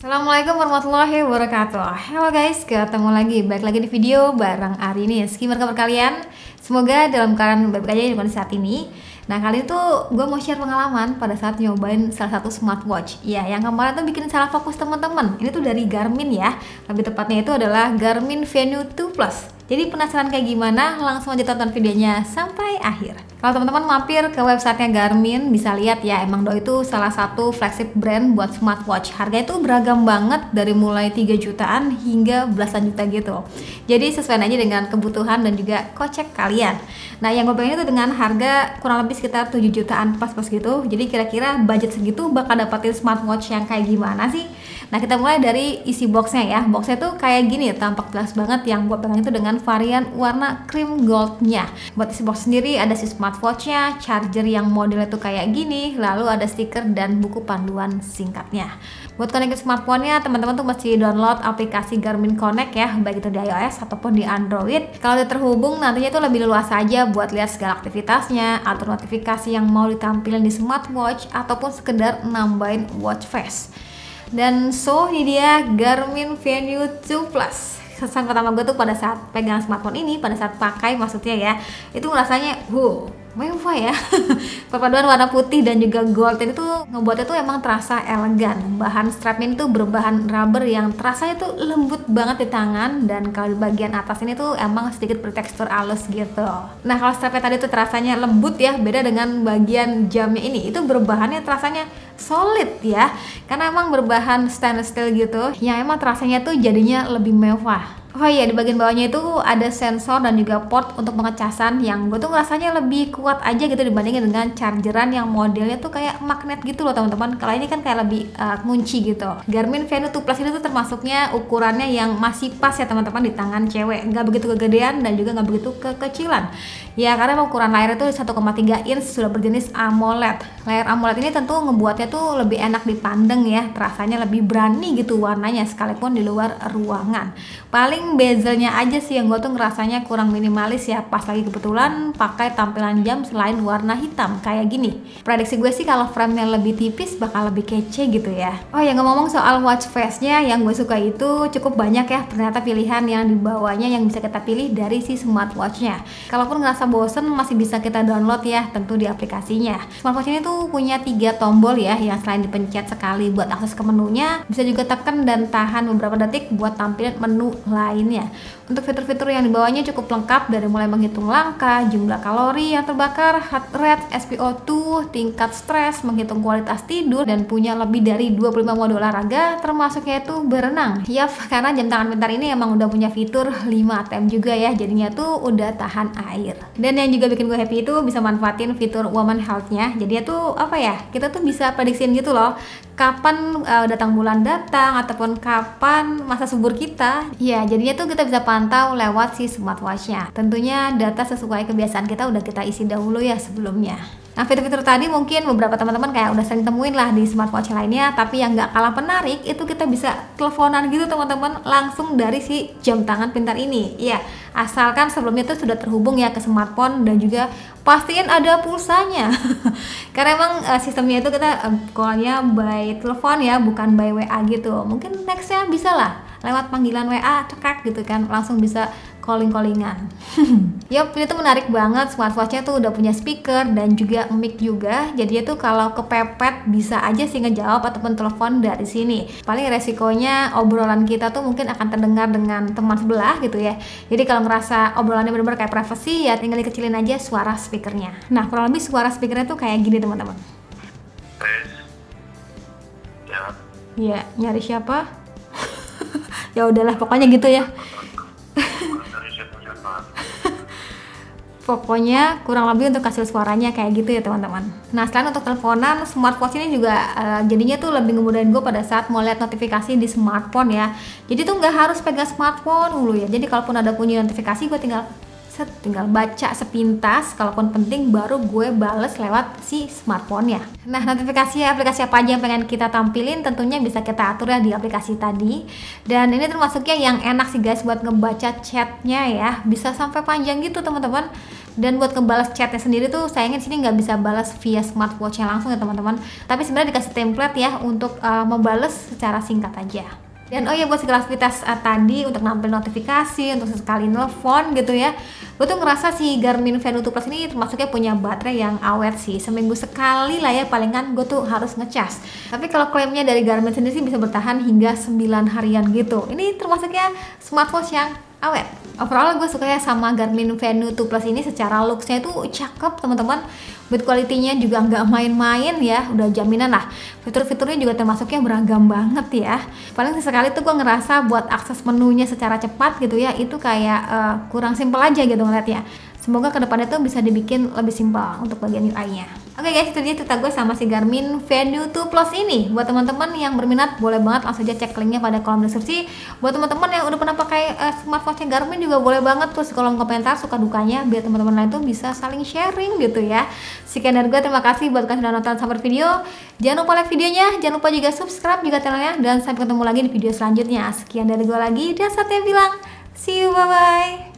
Assalamualaikum warahmatullahi wabarakatuh. Halo guys, ketemu lagi, balik lagi di video bareng Arini. Gimana kabar kalian? Semoga dalam keadaan baik-baik aja di kondisi saat ini. Nah, kali itu gue mau share pengalaman pada saat nyobain salah satu smartwatch. Ya, yang kemarin tuh bikin salah fokus teman-teman. Ini tuh dari Garmin ya. Lebih tepatnya itu adalah Garmin Venue 2 Plus. Jadi penasaran kayak gimana? Langsung aja tonton videonya sampai akhir. Kalau teman-teman mampir ke websitenya Garmin, bisa lihat ya, emang Doi itu salah satu flagship brand buat smartwatch. Harganya itu beragam banget, dari mulai 3 jutaan hingga belasan juta gitu. Jadi sesuai aja dengan kebutuhan dan juga kocek kalian. Nah, yang gue pengen itu dengan harga kurang lebih sekitar 7 jutaan pas-pas gitu. Jadi kira-kira budget segitu bakal dapetin smartwatch yang kayak gimana sih? Nah, kita mulai dari isi boxnya ya. Boxnya tuh kayak gini, tampak jelas banget. Yang gue pegang itu dengan varian warna cream goldnya. Buat isi box sendiri ada si smartwatchnya, charger yang modelnya tuh kayak gini, lalu ada stiker dan buku panduan singkatnya. Buat connect smartphone-nya, teman-teman tuh mesti download aplikasi Garmin Connect ya, baik itu di iOS ataupun di Android. Kalau udah terhubung, nantinya tuh lebih luas aja buat lihat segala aktivitasnya, atur notifikasi yang mau ditampilin di smartwatch, ataupun sekedar nambahin watch face. Dan ini dia Garmin Venue 2 Plus. Kesan pertama gue tuh pada saat pegang smartphone ini, pada saat pakai maksudnya ya, itu rasanya mewah ya. Perpaduan warna putih dan juga gold ini tuh ngebuatnya tuh emang terasa elegan. Bahan strapnya itu berbahan rubber yang terasanya tuh lembut banget di tangan, dan kalau di bagian atas ini tuh emang sedikit bertekstur halus gitu. Nah, kalau strapnya tadi tuh terasanya lembut ya, beda dengan bagian jamnya ini, itu berbahannya terasanya solid ya, karena emang berbahan stainless steel gitu, yang emang terasanya tuh jadinya lebih mewah. Oh iya, di bagian bawahnya itu ada sensor dan juga port untuk pengecasan yang gue tuh ngerasanya lebih kuat aja gitu dibandingin dengan chargeran yang modelnya tuh kayak magnet gitu loh teman-teman. Kalau ini kan kayak lebih ngunci gitu. Garmin Venue 2 Plus ini tuh termasuknya ukurannya yang masih pas ya teman-teman di tangan cewek, nggak begitu kegedean dan juga nggak begitu kekecilan. Ya, karena ukuran layarnya tuh 1,3 inch, sudah berjenis AMOLED. Layar AMOLED ini tentu ngebuatnya tuh lebih enak dipandang ya, rasanya lebih berani gitu warnanya sekalipun di luar ruangan. Paling bezelnya aja sih yang gue tuh ngerasanya kurang minimalis ya, pas lagi kebetulan pakai tampilan jam selain warna hitam kayak gini. Prediksi gue sih kalau frame-nya lebih tipis bakal lebih kece gitu ya. Oh ya, ngomong soal watch face-nya, yang gue suka itu cukup banyak ya ternyata pilihan yang dibawanya yang bisa kita pilih dari si smartwatch-nya. Kalaupun ngerasa bosen, masih bisa kita download ya, tentu di aplikasinya. Smartwatch ini tuh punya 3 tombol ya, yang selain dipencet sekali buat akses ke menunya, bisa juga tekan dan tahan beberapa detik buat tampilin menu lainnya. Untuk fitur-fitur yang dibawanya cukup lengkap, dari mulai menghitung langkah, jumlah kalori yang terbakar, heart rate, SpO2, tingkat stres, menghitung kualitas tidur, dan punya lebih dari 25 mode olahraga, termasuk yaitu berenang. Yap, karena jam tangan pintar ini emang udah punya fitur 5 ATM juga ya, jadinya tuh udah tahan air. Dan yang juga bikin gue happy itu bisa manfaatin fitur Woman Health-nya. Jadi tuh apa ya, kita tuh bisa prediksiin gitu loh, kapan datang bulan datang ataupun kapan masa subur kita. Ya, jadinya tuh kita bisa pantau lewat si smartwatch-nya. Tentunya data sesuai kebiasaan kita udah kita isi dahulu ya sebelumnya. Nah, fitur-fitur tadi mungkin beberapa teman-teman kayak udah sering temuin lah di smartwatch lainnya, tapi yang nggak kalah menarik itu kita bisa teleponan gitu teman-teman, langsung dari si jam tangan pintar ini. Iya, asalkan sebelumnya tuh sudah terhubung ya ke smartphone, dan juga pastiin ada pulsanya. Karena emang sistemnya itu kita call-nya by telepon ya, bukan by WA gitu. Mungkin nextnya bisa lah lewat panggilan WA, cekak gitu kan, langsung bisa calling-callingan. Yup, ini tuh menarik banget. Smartwatch-nya tuh udah punya speaker dan juga mic juga. Jadi tuh kalau kepepet bisa aja sih ngejawab ataupun telepon dari sini. Paling resikonya obrolan kita tuh mungkin akan terdengar dengan teman sebelah gitu ya. Jadi kalau ngerasa obrolannya bener-bener kayak privacy ya, tinggal dikecilin aja suara speakernya. Nah, kurang lebih suara speakernya tuh kayak gini teman-teman. Ya, nyari siapa? Ya udahlah, pokoknya gitu ya. Pokoknya kurang lebih untuk hasil suaranya kayak gitu ya teman-teman. Nah, selain untuk teleponan, smartwatch ini juga jadinya tuh lebih ngemudahin gue pada saat mau lihat notifikasi di smartphone ya. Jadi tuh nggak harus pegang smartphone dulu ya. Jadi kalaupun ada bunyi notifikasi, gue tinggal tinggal baca sepintas, kalaupun penting baru gue bales lewat si smartphone-nya. Nah, notifikasi aplikasi apa aja yang pengen kita tampilin tentunya bisa kita atur ya di aplikasi tadi. Dan ini termasuknya yang enak sih guys buat ngebaca chatnya ya, bisa sampai panjang gitu teman-teman. Dan buat ngebalas chatnya sendiri tuh sayangnya sini nggak bisa balas via smartwatch-nya langsung ya teman-teman, tapi sebenarnya dikasih template ya untuk membales secara singkat aja. Dan oh ya, buat segala aktivitas tadi untuk nampil notifikasi, untuk sesekali nelfon gitu ya, gue tuh ngerasa si Garmin Venu 2 Plus ini termasuknya punya baterai yang awet sih. Seminggu sekali lah ya palingan gue tuh harus ngecas. Tapi kalau klaimnya dari Garmin sendiri sih bisa bertahan hingga 9 harian gitu. Ini termasuknya smartwatch yang awet. Overall gue suka ya sama Garmin Venu 2 Plus ini, secara looksnya itu cakep teman-teman. Build quality-nya juga nggak main-main ya, udah jaminan lah. Fitur-fiturnya juga termasuknya beragam banget ya. Paling sesekali tuh gue ngerasa buat akses menunya secara cepat gitu ya, itu kayak kurang simpel aja gitu ngeliatnya. Semoga kedepannya tuh bisa dibikin lebih simpel untuk bagian UI-nya. Oke guys, itu dia cerita gue sama si Garmin Venu 2 Plus ini. Buat teman-teman yang berminat boleh banget langsung aja cek linknya pada kolom deskripsi. Buat teman-teman yang udah pernah pakai smartwatch Garmin juga boleh banget tuh di kolom komentar suka dukanya, biar teman-teman lain tuh bisa saling sharing gitu ya. Sekian dari gue, terima kasih buat kalian sudah nonton sampai video. Jangan lupa like videonya, jangan lupa juga subscribe juga channelnya, dan sampai ketemu lagi di video selanjutnya. Sekian dari gue lagi, dan Satya bilang see you, bye bye.